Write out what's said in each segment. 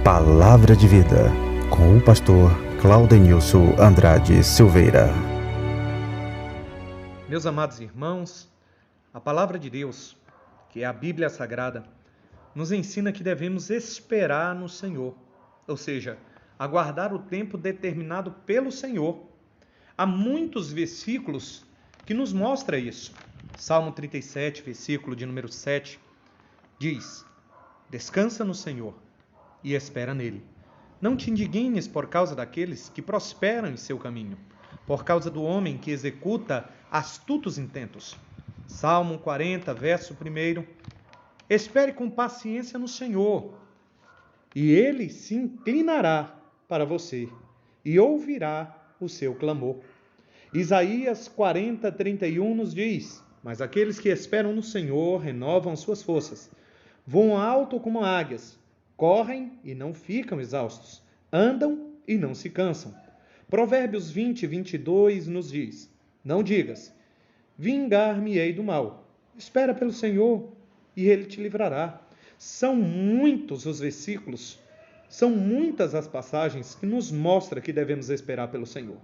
Palavra de Vida, com o pastor Claudenilson Andrade Silveira. Meus amados irmãos, a Palavra de Deus, que é a Bíblia Sagrada, nos ensina que devemos esperar no Senhor, ou seja, aguardar o tempo determinado pelo Senhor. Há muitos versículos que nos mostram isso. Salmo 37, versículo de número 7, diz: Descansa no Senhor e espera nele. Não te indignes por causa daqueles que prosperam em seu caminho, por causa do homem que executa astutos intentos. Salmo 40, verso 1. Espere com paciência no Senhor, e ele se inclinará para você e ouvirá o seu clamor. Isaías 40, 31 nos diz: Mas aqueles que esperam no Senhor renovam suas forças, voam alto como águias, correm e não ficam exaustos, andam e não se cansam. Provérbios 20, 22 nos diz: Não digas, vingar-me-ei do mal. Espera pelo Senhor e ele te livrará. São muitos os versículos, são muitas as passagens que nos mostram que devemos esperar pelo Senhor.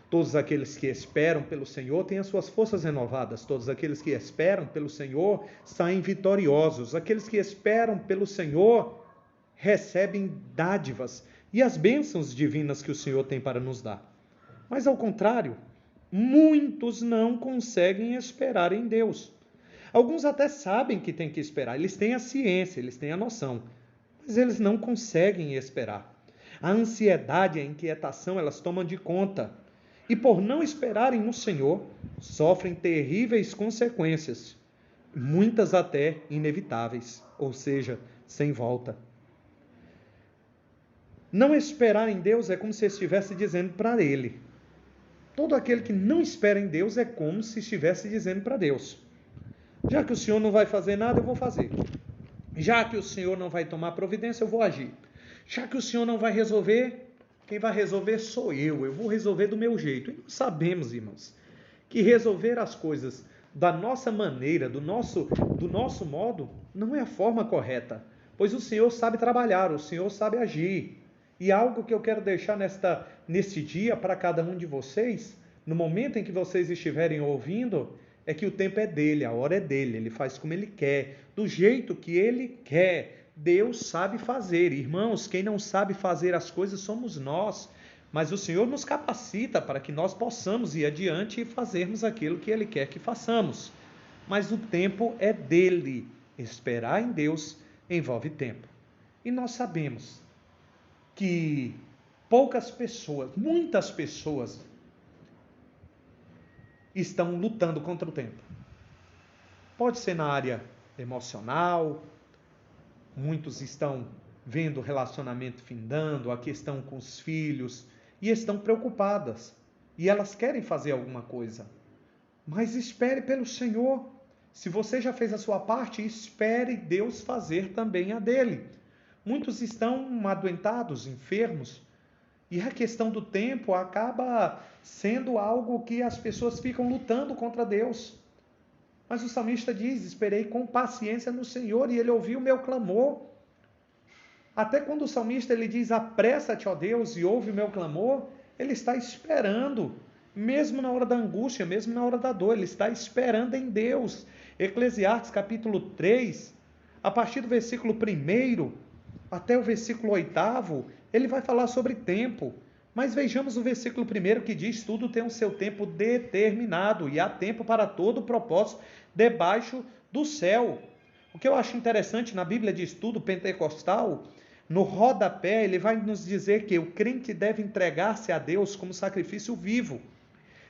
Todos aqueles que esperam pelo Senhor têm as suas forças renovadas. Todos aqueles que esperam pelo Senhor saem vitoriosos. Aqueles que esperam pelo Senhor recebem dádivas e as bênçãos divinas que o Senhor tem para nos dar. Mas ao contrário, muitos não conseguem esperar em Deus. Alguns até sabem que tem que esperar, eles têm a ciência, eles têm a noção, mas eles não conseguem esperar. A ansiedade e a inquietação, elas tomam de conta. E por não esperarem no Senhor, sofrem terríveis consequências, muitas até inevitáveis, ou seja, sem volta. Não esperar em Deus é como se estivesse dizendo para Ele. Todo aquele que não espera em Deus é como se estivesse dizendo para Deus: já que o Senhor não vai fazer nada, eu vou fazer. Já que o Senhor não vai tomar providência, eu vou agir. Já que o Senhor não vai resolver, quem vai resolver sou eu vou resolver do meu jeito. E nós sabemos, irmãos, que resolver as coisas da nossa maneira, do nosso modo, não é a forma correta, pois o Senhor sabe trabalhar, o Senhor sabe agir. E algo que eu quero deixar neste dia para cada um de vocês, no momento em que vocês estiverem ouvindo, é que o tempo é dele, a hora é dele, ele faz como ele quer, do jeito que ele quer. Deus sabe fazer. Irmãos, quem não sabe fazer as coisas somos nós, mas o Senhor nos capacita para que nós possamos ir adiante e fazermos aquilo que ele quer que façamos. Mas o tempo é dele. Esperar em Deus envolve tempo. E nós sabemos que poucas pessoas, muitas pessoas, estão lutando contra o tempo. Pode ser na área emocional, muitos estão vendo o relacionamento findando, a questão com os filhos, e estão preocupadas, e elas querem fazer alguma coisa. Mas espere pelo Senhor. Se você já fez a sua parte, espere Deus fazer também a dele. Muitos estão adoentados, enfermos, e a questão do tempo acaba sendo algo que as pessoas ficam lutando contra Deus. Mas o salmista diz: esperei com paciência no Senhor e ele ouviu o meu clamor. Até quando o salmista ele diz: apressa-te, ó Deus, e ouve o meu clamor, ele está esperando, mesmo na hora da angústia, mesmo na hora da dor, ele está esperando em Deus. Eclesiastes capítulo 3, a partir do versículo 1 até o versículo 8, ele vai falar sobre tempo. Mas vejamos o versículo 1 que diz: tudo tem o seu tempo determinado e há tempo para todo o propósito debaixo do céu. O que eu acho interessante na Bíblia de Estudo Pentecostal, no rodapé, ele vai nos dizer que o crente deve entregar-se a Deus como sacrifício vivo.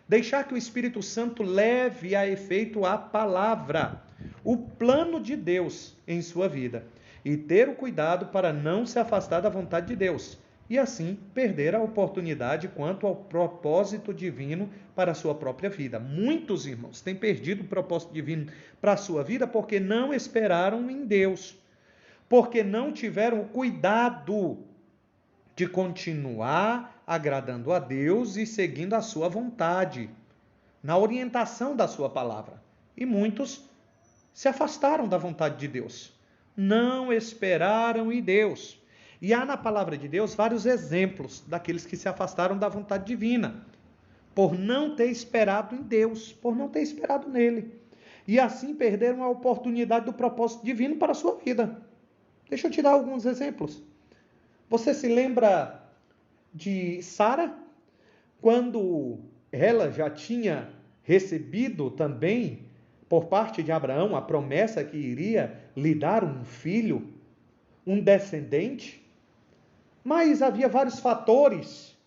Deixar que o Espírito Santo leve a efeito a palavra, o plano de Deus em sua vida. E ter o cuidado para não se afastar da vontade de Deus, e assim perder a oportunidade quanto ao propósito divino para a sua própria vida. Muitos irmãos têm perdido o propósito divino para a sua vida porque não esperaram em Deus, porque não tiveram o cuidado de continuar agradando a Deus e seguindo a sua vontade, na orientação da sua palavra. E muitos se afastaram da vontade de Deus. Não esperaram em Deus. E há na palavra de Deus vários exemplos daqueles que se afastaram da vontade divina, por não ter esperado em Deus, por não ter esperado nele. E assim perderam a oportunidade do propósito divino para a sua vida. Deixa eu te dar alguns exemplos. Você se lembra de Sara? Quando ela já tinha recebido também, por parte de Abraão, a promessa que iria lhe dar um filho, um descendente, mas havia vários fatores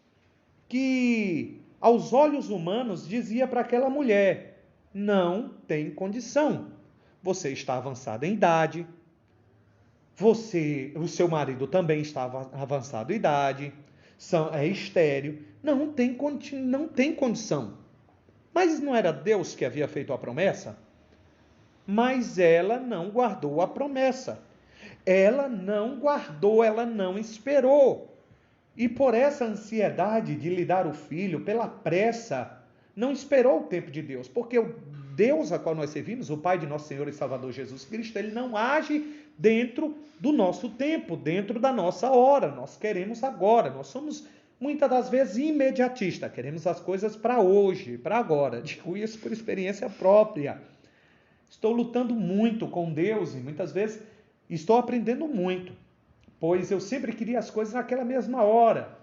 que, aos olhos humanos, dizia para aquela mulher: não tem condição. Você está avançada em idade, o seu marido também estava avançado em idade, é estéril, não tem condição. Mas não era Deus que havia feito a promessa? Mas ela não guardou a promessa. Ela não guardou, ela não esperou. E por essa ansiedade de lhe dar o filho, pela pressa, não esperou o tempo de Deus. Porque o Deus a qual nós servimos, o Pai de nosso Senhor e Salvador Jesus Cristo, ele não age dentro do nosso tempo, dentro da nossa hora. Nós queremos agora, nós somos muitas das vezes imediatistas, queremos as coisas para hoje, para agora. Digo isso por experiência própria. Estou lutando muito com Deus e muitas vezes estou aprendendo muito, pois eu sempre queria as coisas naquela mesma hora.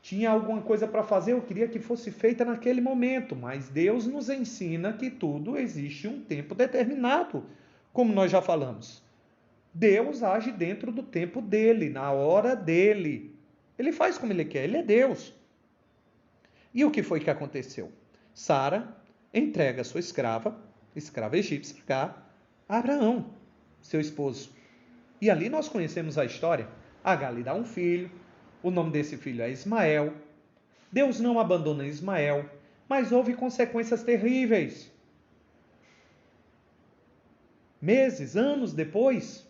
Tinha alguma coisa para fazer, eu queria que fosse feita naquele momento, mas Deus nos ensina que tudo existe um tempo determinado, como nós já falamos. Deus age dentro do tempo dele, na hora dele. Ele faz como ele quer, ele é Deus. E o que foi que aconteceu? Sara entrega sua escrava egípcia, a Abraão, seu esposo. E ali nós conhecemos a história. Agar lhe dá um filho, o nome desse filho é Ismael. Deus não abandona Ismael, mas houve consequências terríveis. Meses, anos depois,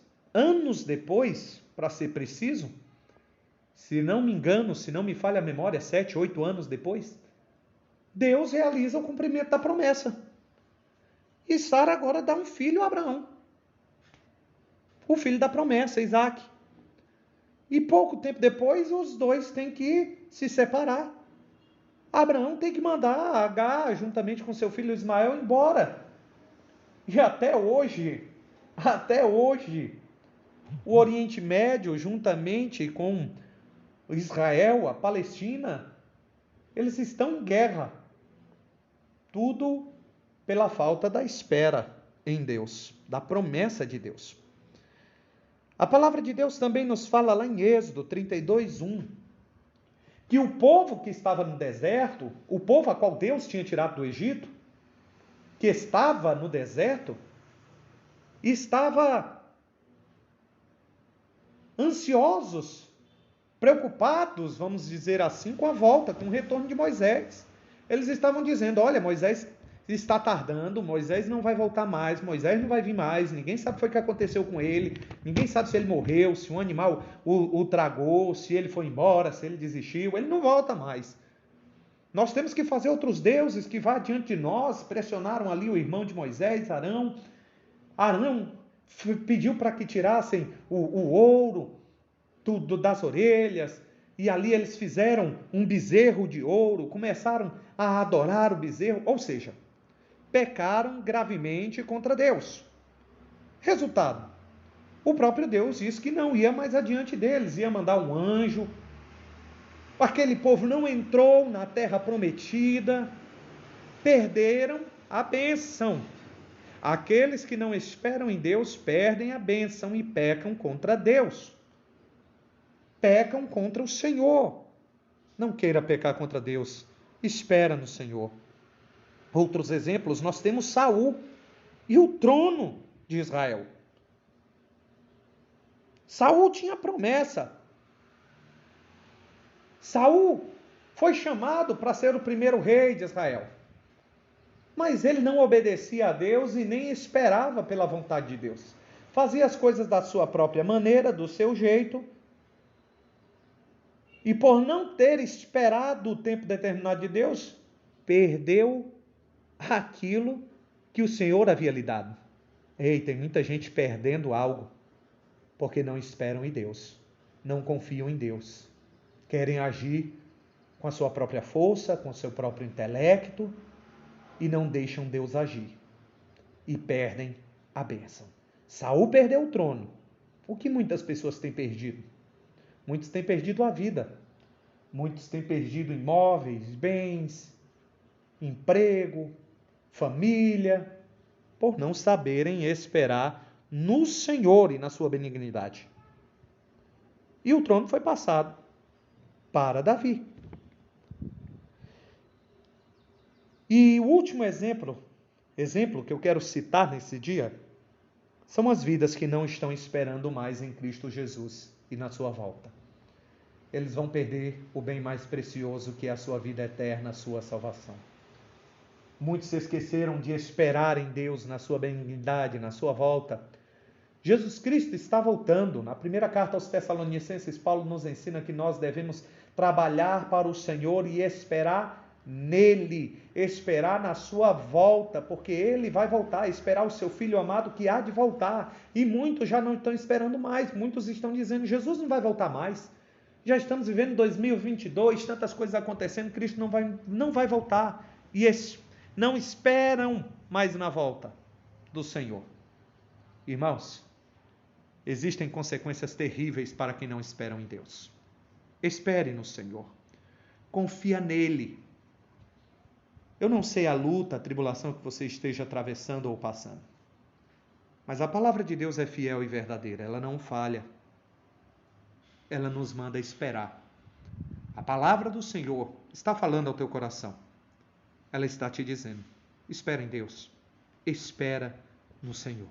para ser preciso, se não me engano, se não me falha a memória, 7, 8 anos depois, Deus realiza o cumprimento da promessa. E Sara agora dá um filho a Abraão. O filho da promessa, Isaac. E pouco tempo depois, os dois têm que se separar. Abraão tem que mandar Agar, juntamente com seu filho Ismael, embora. E até hoje, o Oriente Médio, juntamente com Israel, a Palestina, eles estão em guerra. Tudo pela falta da espera em Deus, da promessa de Deus. A palavra de Deus também nos fala lá em Êxodo 32:1, que o povo que estava no deserto, o povo a qual Deus tinha tirado do Egito, que estava no deserto, estava ansiosos, preocupados, vamos dizer assim, com a volta, com o retorno de Moisés. Eles estavam dizendo: olha, Moisés está tardando, Moisés não vai voltar mais, Moisés não vai vir mais, ninguém sabe o que aconteceu com ele, ninguém sabe se ele morreu, se um animal o tragou, se ele foi embora, se ele desistiu, ele não volta mais. Nós temos que fazer outros deuses que vá diante de nós. Pressionaram ali o irmão de Moisés, Arão. Arão pediu para que tirassem o ouro das orelhas, e ali eles fizeram um bezerro de ouro, começaram a adorar o bezerro, ou seja, pecaram gravemente contra Deus. Resultado, o próprio Deus disse que não ia mais adiante deles, ia mandar um anjo. Aquele povo não entrou na terra prometida, perderam a bênção. Aqueles que não esperam em Deus perdem a bênção e pecam contra Deus. Pecam contra o Senhor. Não queira pecar contra Deus, espera no Senhor. Outros exemplos, nós temos Saul e o trono de Israel. Saul tinha promessa. Saul foi chamado para ser o primeiro rei de Israel. Mas ele não obedecia a Deus e nem esperava pela vontade de Deus. Fazia as coisas da sua própria maneira, do seu jeito. E por não ter esperado o tempo determinado de Deus, perdeu aquilo que o Senhor havia lhe dado. Ei, tem muita gente perdendo algo porque não esperam em Deus. não confiam em Deus. Querem agir com a sua própria força, com o seu próprio intelecto e não deixam Deus agir. E perdem a bênção. Saul perdeu o trono. O que muitas pessoas têm perdido? Muitos têm perdido a vida. Muitos têm perdido imóveis, bens, emprego, família, por não saberem esperar no Senhor e na sua benignidade. E o trono foi passado para Davi. E o último exemplo que eu quero citar nesse dia, são as vidas que não estão esperando mais em Cristo Jesus e na sua volta. Eles vão perder o bem mais precioso, que é a sua vida eterna, a sua salvação. Muitos se esqueceram de esperar em Deus, na sua benignidade, na sua volta. Jesus Cristo está voltando. Na primeira carta aos Tessalonicenses, Paulo nos ensina que nós devemos trabalhar para o Senhor e esperar nele, esperar na sua volta, porque ele vai voltar, esperar o seu Filho amado que há de voltar. E muitos já não estão esperando mais, muitos estão dizendo, Jesus não vai voltar mais. Já estamos vivendo 2022, tantas coisas acontecendo, Cristo não vai voltar. E não esperam mais na volta do Senhor. Irmãos, existem consequências terríveis para quem não esperam em Deus. Espere no Senhor. Confia nele. Eu não sei a luta, a tribulação que você esteja atravessando ou passando. Mas a palavra de Deus é fiel e verdadeira. Ela não falha. Ela nos manda esperar. A palavra do Senhor está falando ao teu coração. Ela está te dizendo, espera em Deus. Espera no Senhor.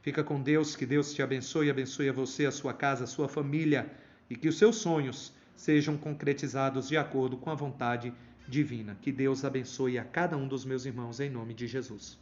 Fica com Deus, que Deus te abençoe a você, a sua casa, a sua família, e que os seus sonhos sejam concretizados de acordo com a vontade divina. Que Deus abençoe a cada um dos meus irmãos, em nome de Jesus.